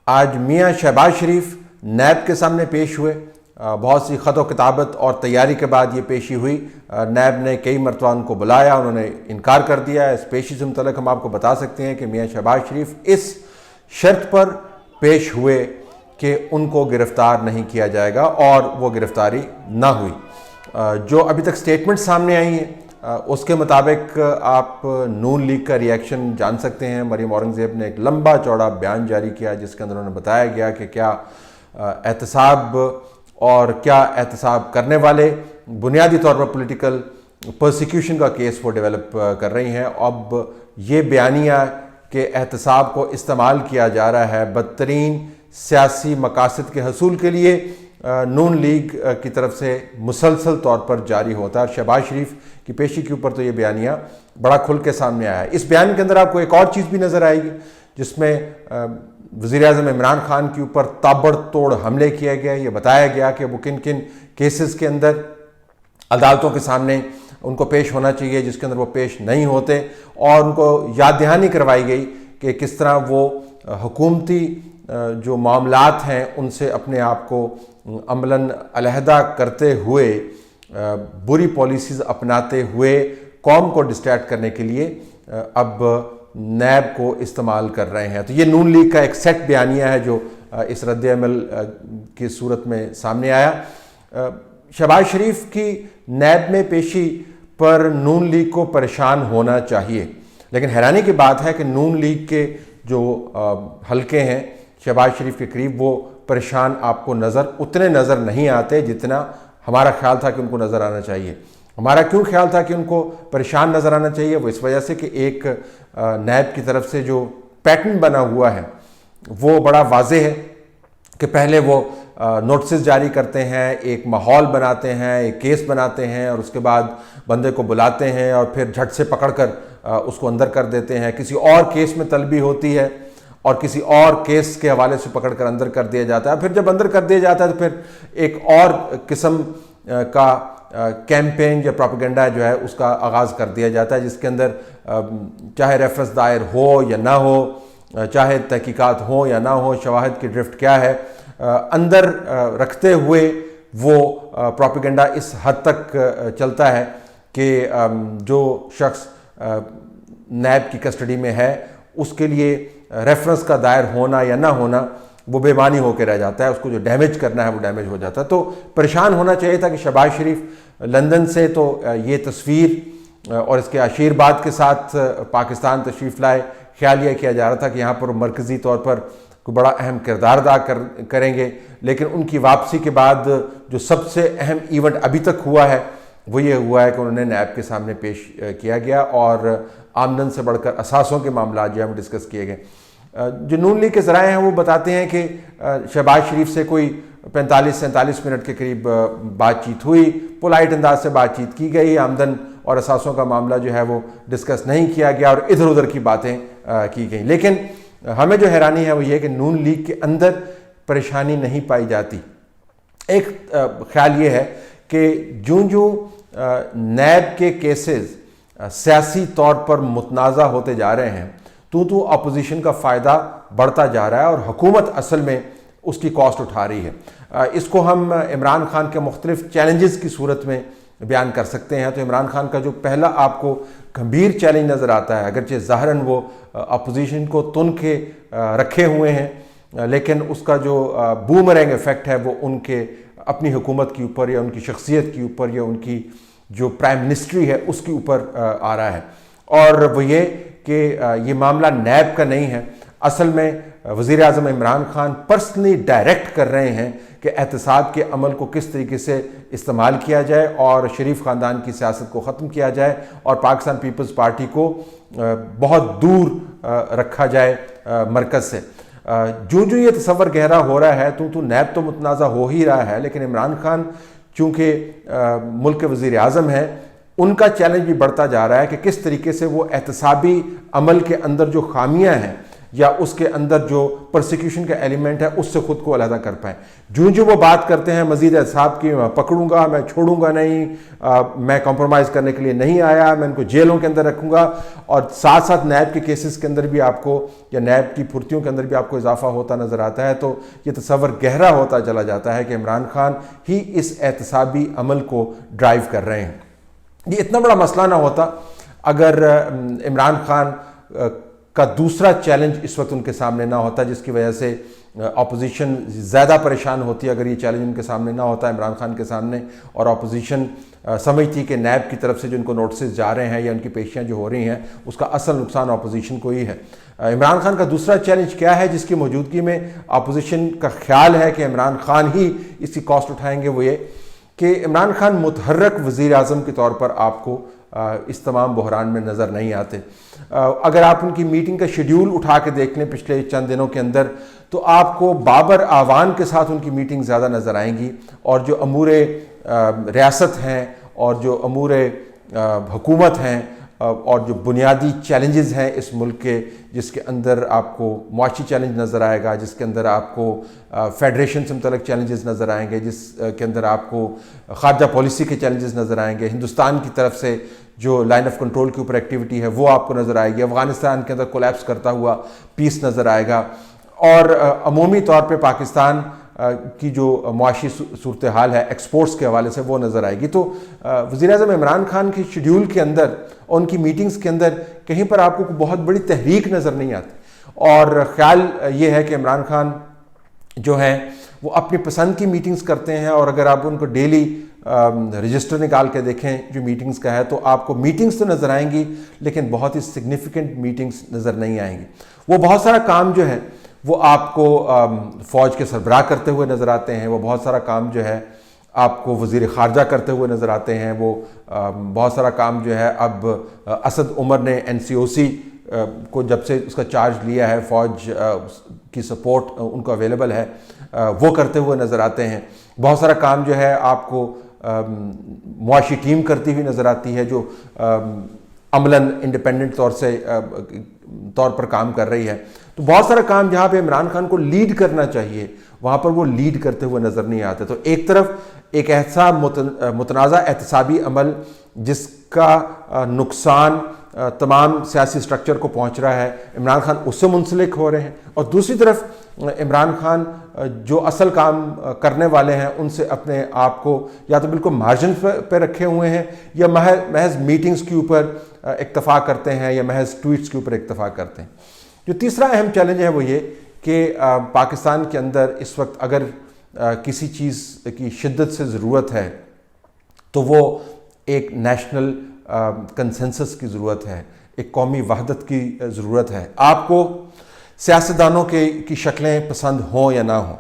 آج میاں شہباز شریف نیب کے سامنے پیش ہوئے. بہت سی خط و کتابت اور تیاری کے بعد یہ پیشی ہوئی. نیب نے کئی مرتبہ ان کو بلایا، انہوں نے انکار کر دیا. اس پیشی سے متعلق ہم آپ کو بتا سکتے ہیں کہ میاں شہباز شریف اس شرط پر پیش ہوئے کہ ان کو گرفتار نہیں کیا جائے گا، اور وہ گرفتاری نہ ہوئی. جو ابھی تک سٹیٹمنٹ سامنے آئی ہیں اس کے مطابق آپ نون لیگ کا ریئیکشن جان سکتے ہیں. مریم اورنگزیب نے ایک لمبا چوڑا بیان جاری کیا جس کے اندر انہوں نے بتایا گیا کہ کیا احتساب اور کیا احتساب کرنے والے بنیادی طور پر پولیٹیکل پرسیکیوشن کا کیس وہ ڈیولپ کر رہی ہیں. اب یہ بیانیہ کہ احتساب کو استعمال کیا جا رہا ہے بدترین سیاسی مقاصد کے حصول کے لیے، نون لیگ کی طرف سے مسلسل طور پر جاری ہوتا ہے. اور شہباز شریف کی پیشی کے اوپر تو یہ بیانیہ بڑا کھل کے سامنے آیا ہے. اس بیان کے اندر آپ کو ایک اور چیز بھی نظر آئے گی جس میں وزیر اعظم عمران خان کے اوپر تابڑ توڑ حملے کیا گیا. یہ بتایا گیا کہ وہ کن کن کیسز کے اندر عدالتوں کے سامنے ان کو پیش ہونا چاہیے جس کے اندر وہ پیش نہیں ہوتے، اور ان کو یاد دہانی کروائی گئی کہ کس طرح وہ حکومتی جو معاملات ہیں ان سے اپنے آپ کو عملاً علیحدہ کرتے ہوئے، بری پالیسیز اپناتے ہوئے قوم کو ڈسٹریکٹ کرنے کے لیے اب نیب کو استعمال کر رہے ہیں. تو یہ نون لیگ کا ایک سیٹ بیانیہ ہے جو اس رد عمل کی صورت میں سامنے آیا. شہباز شریف کی نیب میں پیشی پر نون لیگ کو پریشان ہونا چاہیے، لیکن حیرانی کی بات ہے کہ نون لیگ کے جو حلقے ہیں شہباز شریف کے قریب وہ پریشان آپ کو اتنے نظر نہیں آتے جتنا ہمارا خیال تھا کہ ان کو نظر آنا چاہیے. ہمارا کیوں خیال تھا کہ ان کو پریشان نظر آنا چاہیے؟ وہ اس وجہ سے کہ ایک نیب کی طرف سے جو پیٹرن بنا ہوا ہے وہ بڑا واضح ہے کہ پہلے وہ نوٹسز جاری کرتے ہیں، ایک ماحول بناتے ہیں، ایک کیس بناتے ہیں، اور اس کے بعد بندے کو بلاتے ہیں اور پھر جھٹ سے پکڑ کر اس کو اندر کر دیتے ہیں. کسی اور کیس میں طلبی ہوتی ہے اور کسی اور کیس کے حوالے سے پکڑ کر اندر کر دیا جاتا ہے. پھر جب اندر کر دیا جاتا ہے تو پھر ایک اور قسم کا کیمپین یا پروپیگنڈا جو ہے اس کا آغاز کر دیا جاتا ہے جس کے اندر چاہے ریفرنس دائر ہو یا نہ ہو، چاہے تحقیقات ہوں یا نہ ہو، شواہد کی ڈرفٹ کیا ہے، اندر رکھتے ہوئے وہ پروپیگنڈا اس حد تک چلتا ہے کہ جو شخص نیب کی کسٹڈی میں ہے اس کے لیے ریفرنس کا دائر ہونا یا نہ ہونا وہ بے معنی ہو کے رہ جاتا ہے. اس کو جو ڈیمیج کرنا ہے وہ ڈیمیج ہو جاتا ہے. تو پریشان ہونا چاہیے تھا کہ شہباز شریف لندن سے تو یہ تصویر اور اس کے عشیرباد کے ساتھ پاکستان تشریف لائے. خیال یہ کیا جا رہا تھا کہ یہاں پر مرکزی طور پر کوئی بڑا اہم کردار ادا کریں گے، لیکن ان کی واپسی کے بعد جو سب سے اہم ایونٹ ابھی تک ہوا ہے وہ یہ ہوا ہے کہ انہوں نے نیب کے سامنے پیش کیا گیا اور آمدن سے بڑھ کر اثاثوں کے معاملات جو ہیں وہ ڈسکس کیے گئے. جو نون لیگ کے ذرائع ہیں وہ بتاتے ہیں کہ شہباز شریف سے کوئی 45-47 منٹ کے قریب بات چیت ہوئی، پولائٹ انداز سے بات چیت کی گئی، آمدن اور اثاثوں کا معاملہ جو ہے وہ ڈسکس نہیں کیا گیا اور ادھر ادھر کی باتیں کی گئیں. لیکن ہمیں جو حیرانی ہے وہ یہ کہ نون لیگ کے اندر پریشانی نہیں پائی جاتی. ایک خیال یہ ہے کہ جو نیب کے کیسز سیاسی طور پر متنازع ہوتے جا رہے ہیں تو اپوزیشن کا فائدہ بڑھتا جا رہا ہے اور حکومت اصل میں اس کی کاسٹ اٹھا رہی ہے. اس کو ہم عمران خان کے مختلف چیلنجز کی صورت میں بیان کر سکتے ہیں. تو عمران خان کا جو پہلا آپ کو گمبھیر چیلنج نظر آتا ہے، اگرچہ ظاہراً وہ اپوزیشن کو تن کے رکھے ہوئے ہیں، لیکن اس کا جو بومرینگ ایفیکٹ ہے وہ ان کے اپنی حکومت کے اوپر یا ان کی شخصیت کے اوپر یا ان کی جو پرائم منسٹری ہے اس کے اوپر آ رہا ہے. اور وہ یہ کہ یہ معاملہ نیب کا نہیں ہے، اصل میں وزیر اعظم عمران خان پرسنلی ڈائریکٹ کر رہے ہیں کہ احتساب کے عمل کو کس طریقے سے استعمال کیا جائے اور شریف خاندان کی سیاست کو ختم کیا جائے اور پاکستان پیپلز پارٹی کو بہت دور رکھا جائے مرکز سے. جو یہ تصور گہرا ہو رہا ہے تو نیب تو متنازع ہو ہی رہا ہے، لیکن عمران خان چونکہ ملک کے وزیر اعظم ہیں ان کا چیلنج بھی بڑھتا جا رہا ہے کہ کس طریقے سے وہ احتسابی عمل کے اندر جو خامیاں ہیں یا اس کے اندر جو پرسیکیوشن کا ایلیمنٹ ہے اس سے خود کو علیحدہ کر پائیں. جو وہ بات کرتے ہیں مزید احتساب کی، میں پکڑوں گا، میں چھوڑوں گا نہیں، میں کمپرومائز کرنے کے لیے نہیں آیا، میں ان کو جیلوں کے اندر رکھوں گا. اور ساتھ ساتھ نیب کے کیسز کے اندر بھی آپ کو، یا نیب کی پھرتیوں کے اندر بھی آپ کو اضافہ ہوتا نظر آتا ہے. تو یہ تصور گہرا ہوتا چلا جاتا ہے کہ عمران خان ہی اس احتسابی عمل کو ڈرائیو کر رہے ہیں. یہ اتنا بڑا مسئلہ نہ ہوتا اگر عمران خان کا دوسرا چیلنج اس وقت ان کے سامنے نہ ہوتا، جس کی وجہ سے اپوزیشن زیادہ پریشان ہوتی. اگر یہ چیلنج ان کے سامنے نہ ہوتا عمران خان کے سامنے، اور اپوزیشن سمجھتی کہ نیب کی طرف سے جو ان کو نوٹسز جا رہے ہیں یا ان کی پیشیاں جو ہو رہی ہیں اس کا اصل نقصان اپوزیشن کو ہی ہے. عمران خان کا دوسرا چیلنج کیا ہے جس کی موجودگی میں اپوزیشن کا خیال ہے کہ عمران خان ہی اس کی کاسٹ اٹھائیں گے؟ وہ یہ کہ عمران خان متحرک وزیر اعظم کے طور پر آپ کو اس تمام بحران میں نظر نہیں آتے. اگر آپ ان کی میٹنگ کا شیڈیول اٹھا کے دیکھ لیں پچھلے چند دنوں کے اندر، تو آپ کو بابر اعوان کے ساتھ ان کی میٹنگ زیادہ نظر آئیں گی، اور جو امور ریاست ہیں اور جو امور حکومت ہیں اور جو بنیادی چیلنجز ہیں اس ملک کے، جس کے اندر آپ کو معاشی چیلنج نظر آئے گا، جس کے اندر آپ کو فیڈریشن سے متعلق چیلنجز نظر آئیں گے، جس کے اندر آپ کو خارجہ پالیسی کے چیلنجز نظر آئیں گے، ہندوستان کی طرف سے جو لائن آف کنٹرول کے اوپر ایکٹیویٹی ہے وہ آپ کو نظر آئے گی، افغانستان کے اندر کولیپس کرتا ہوا پیس نظر آئے گا، اور عمومی طور پہ پاکستان کی جو معاشی صورتحال ہے ایکسپورٹس کے حوالے سے وہ نظر آئے گی. تو وزیر اعظم عمران خان کے شیڈیول کے اندر اور ان کی میٹنگز کے اندر کہیں پر آپ کو بہت بڑی تحریک نظر نہیں آتی. اور خیال یہ ہے کہ عمران خان جو ہیں وہ اپنی پسند کی میٹنگز کرتے ہیں، اور اگر آپ ان کو ڈیلی رجسٹر نکال کے دیکھیں جو میٹنگز کا ہے تو آپ کو میٹنگز تو نظر آئیں گی لیکن بہت ہی سگنیفیکنٹ میٹنگز نظر نہیں آئیں گی. وہ بہت سارا کام جو ہے وہ آپ کو فوج کے سربراہ کرتے ہوئے نظر آتے ہیں، وہ بہت سارا کام جو ہے آپ کو وزیر خارجہ کرتے ہوئے نظر آتے ہیں، وہ بہت سارا کام جو ہے اب اسد عمر نے NCOC کو جب سے اس کا چارج لیا ہے، فوج کی سپورٹ ان کو اویلیبل ہے، وہ کرتے ہوئے نظر آتے ہیں. بہت سارا کام جو ہے آپ کو معاشی ٹیم کرتی ہوئی نظر آتی ہے جو عملاً انڈیپینڈنٹ طور پر کام کر رہی ہے. تو بہت سارا کام جہاں پہ عمران خان کو لیڈ کرنا چاہیے وہاں پر وہ لیڈ کرتے ہوئے نظر نہیں آتے. تو ایک طرف ایک ایسا متنازع احتسابی عمل جس کا نقصان تمام سیاسی سٹرکچر کو پہنچ رہا ہے، عمران خان اس سے منسلک ہو رہے ہیں، اور دوسری طرف عمران خان جو اصل کام کرنے والے ہیں ان سے اپنے آپ کو یا تو بالکل مارجن پہ رکھے ہوئے ہیں یا محض میٹنگز کے اوپر اکتفا کرتے ہیں یا محض ٹویٹس کے اوپر اکتفا کرتے ہیں. جو تیسرا اہم چیلنج ہے وہ یہ کہ پاکستان کے اندر اس وقت اگر کسی چیز کی شدت سے ضرورت ہے تو وہ ایک نیشنل کنسنسس کی ضرورت ہے، ایک قومی وحدت کی ضرورت ہے. آپ کو سیاستدانوں کی شکلیں پسند ہوں یا نہ ہوں،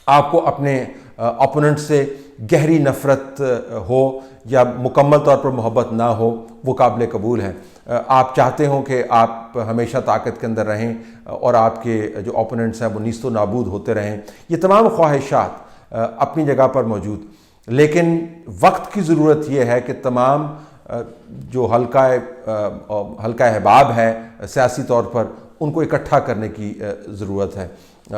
آپ کو اپنے اپوننٹ سے گہری نفرت ہو یا مکمل طور پر محبت نہ ہو، وہ قابل قبول ہے. آپ چاہتے ہوں کہ آپ ہمیشہ طاقت کے اندر رہیں اور آپ کے جو اپوننٹس ہیں وہ نیست و نابود ہوتے رہیں، یہ تمام خواہشات اپنی جگہ پر موجود، لیکن وقت کی ضرورت یہ ہے کہ تمام جو حلقہ احباب ہے سیاسی طور پر ان کو اکٹھا کرنے کی ضرورت ہے.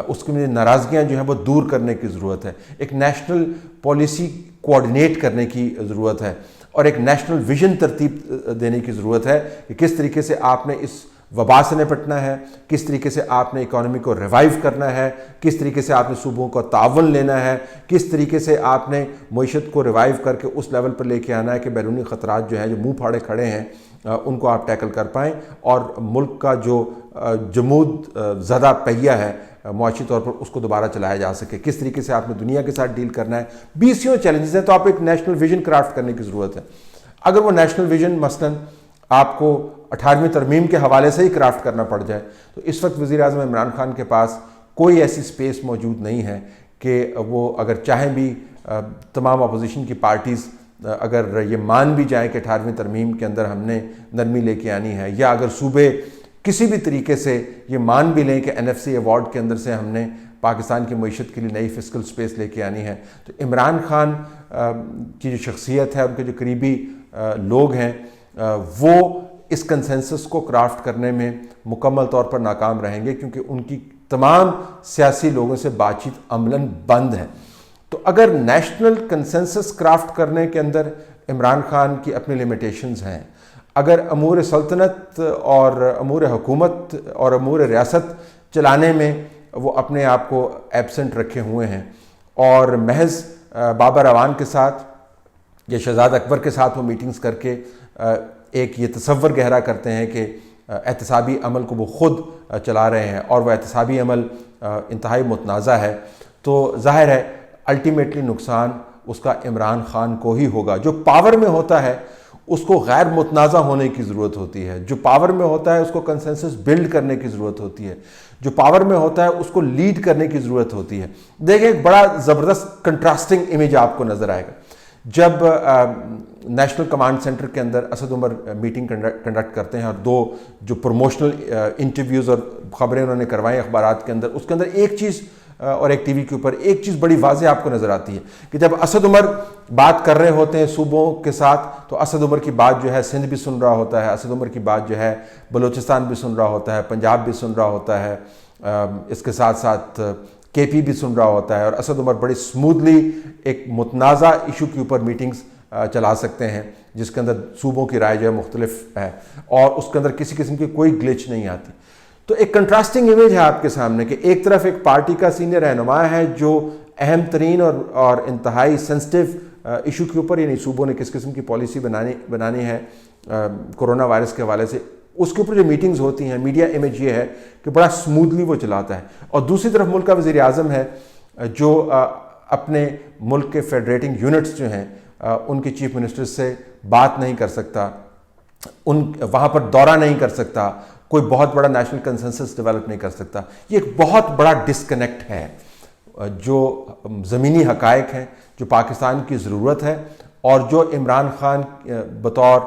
اس کی ناراضگیاں جو ہیں وہ دور کرنے کی ضرورت ہے، ایک نیشنل پالیسی کوآرڈینیٹ کرنے کی ضرورت ہے، اور ایک نیشنل ویژن ترتیب دینے کی ضرورت ہے کہ کس طریقے سے آپ نے اس وبا سے نپٹنا ہے، کس طریقے سے آپ نے اکانومی کو ریوائیو کرنا ہے، کس طریقے سے آپ نے صوبوں کو تعاون لینا ہے، کس طریقے سے آپ نے معیشت کو ریوائیو کر کے اس لیول پر لے کے آنا ہے کہ بیرونی خطرات جو ہیں جو منہ پھاڑے کھڑے ہیں ان کو آپ ٹیکل کر پائیں، اور ملک کا جو جمود زدہ پہیہ ہے معاشی طور پر اس کو دوبارہ چلایا جا سکے. کس طریقے سے آپ نے دنیا کے ساتھ ڈیل کرنا ہے، 20 چیلنجز ہیں. تو آپ ایک نیشنل ویژن کرافٹ کرنے کی ضرورت ہے. اگر وہ نیشنل ویژن مثلاً آپ کو 18ویں ترمیم کے حوالے سے ہی کرافٹ کرنا پڑ جائے تو اس وقت وزیر اعظم عمران خان کے پاس کوئی ایسی سپیس موجود نہیں ہے کہ وہ اگر چاہیں بھی تمام اپوزیشن کی پارٹیز اگر یہ مان بھی جائیں کہ 18ویں ترمیم کے اندر ہم نے نرمی لے کے آنی ہے، یا اگر صوبے کسی بھی طریقے سے یہ مان بھی لیں کہ NFC ایوارڈ کے اندر سے ہم نے پاکستان کی معیشت کے لیے نئی فسکل سپیس لے کے آنی ہے، تو عمران خان کی جو شخصیت ہے، ان کے جو قریبی لوگ ہیں، وہ اس کنسنسس کو کرافٹ کرنے میں مکمل طور پر ناکام رہیں گے، کیونکہ ان کی تمام سیاسی لوگوں سے بات چیت عملاً بند ہے۔ تو اگر نیشنل کنسنسس کرافٹ کرنے کے اندر عمران خان کی اپنی لیمیٹیشنز ہیں، اگر امور سلطنت اور امور حکومت اور امور ریاست چلانے میں وہ اپنے آپ کو ایبسنٹ رکھے ہوئے ہیں، اور محض بابر اعوان کے ساتھ یا شہزاد اکبر کے ساتھ وہ میٹنگز کر کے ایک یہ تصور گہرا کرتے ہیں کہ احتسابی عمل کو وہ خود چلا رہے ہیں اور وہ احتسابی عمل انتہائی متنازع ہے، تو ظاہر ہے الٹیمیٹلی نقصان اس کا عمران خان کو ہی ہوگا۔ جو پاور میں ہوتا ہے اس کو غیر متنازع ہونے کی ضرورت ہوتی ہے، جو پاور میں ہوتا ہے اس کو کنسنسس بلڈ کرنے کی ضرورت ہوتی ہے، جو پاور میں ہوتا ہے اس کو لیڈ کرنے کی ضرورت ہوتی ہے۔ دیکھیں ایک بڑا زبردست کنٹراسٹنگ امیج آپ کو نظر آئے گا جب نیشنل کمانڈ سینٹر کے اندر اسد عمر میٹنگ کنڈکٹ کرتے ہیں، اور دو جو پروموشنل انٹرویوز اور خبریں انہوں نے کروائی اخبارات کے اندر، اس کے اندر ایک چیز اور ایک ٹی وی کے اوپر ایک چیز بڑی واضح آپ کو نظر آتی ہے کہ جب اسد عمر بات کر رہے ہوتے ہیں صوبوں کے ساتھ، تو اسد عمر کی بات جو ہے سندھ بھی سن رہا ہوتا ہے، اسد عمر کی بات جو ہے بلوچستان بھی سن رہا ہوتا ہے، پنجاب بھی سن رہا ہوتا ہے، اس کے ساتھ ساتھ کے پی بھی سن رہا ہوتا ہے، اور اسد عمر بڑی سموتھلی ایک متنازع ایشو کے اوپر میٹنگز چلا سکتے ہیں جس کے اندر صوبوں کی رائے جو ہے مختلف ہے اور اس کے اندر کسی قسم کی کوئی گلچ نہیں آتی۔ تو ایک کنٹراسٹنگ امیج ہے آپ کے سامنے کہ ایک طرف ایک پارٹی کا سینئر رہنما ہے جو اہم ترین اور انتہائی سینسٹیو ایشو کے اوپر، یعنی صوبوں نے کس قسم کی پالیسی بنانی ہے کرونا وائرس کے حوالے سے، اس کے اوپر جو میٹنگز ہوتی ہیں، میڈیا امیج یہ ہے کہ بڑا سموتھلی وہ چلاتا ہے، اور دوسری طرف ملک کا وزیر اعظم ہے جو اپنے ملک کے فیڈریٹنگ یونٹس جو ہیں ان کے چیف منسٹر سے بات نہیں کر سکتا، وہاں پر دورہ نہیں کر سکتا، کوئی بہت بڑا نیشنل کنسنسس ڈیولپ نہیں کر سکتا۔ یہ ایک بہت بڑا ڈسکنیکٹ ہے جو زمینی حقائق ہیں، جو پاکستان کی ضرورت ہے، اور جو عمران خان بطور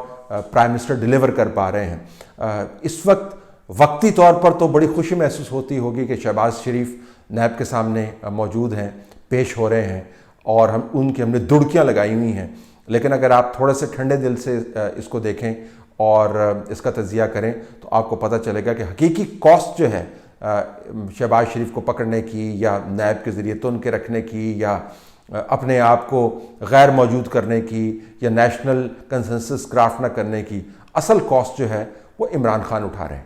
پرائم منسٹر ڈیلیور کر پا رہے ہیں۔ اس وقت وقتی طور پر تو بڑی خوشی محسوس ہوتی ہوگی کہ شہباز شریف نیب کے سامنے موجود ہیں، پیش ہو رہے ہیں، اور ہم نے دڑکیاں لگائی ہوئی ہیں، لیکن اگر آپ تھوڑے سے ٹھنڈے دل سے اس کو دیکھیں اور اس کا تجزیہ کریں تو آپ کو پتہ چلے گا کہ حقیقی کاسٹ جو ہے شہباز شریف کو پکڑنے کی یا نیب کے ذریعے تن کے رکھنے کی یا اپنے آپ کو غیر موجود کرنے کی یا نیشنل کنسنسس کرافٹ نہ کرنے کی، اصل کاسٹ جو ہے وہ عمران خان اٹھا رہے ہیں۔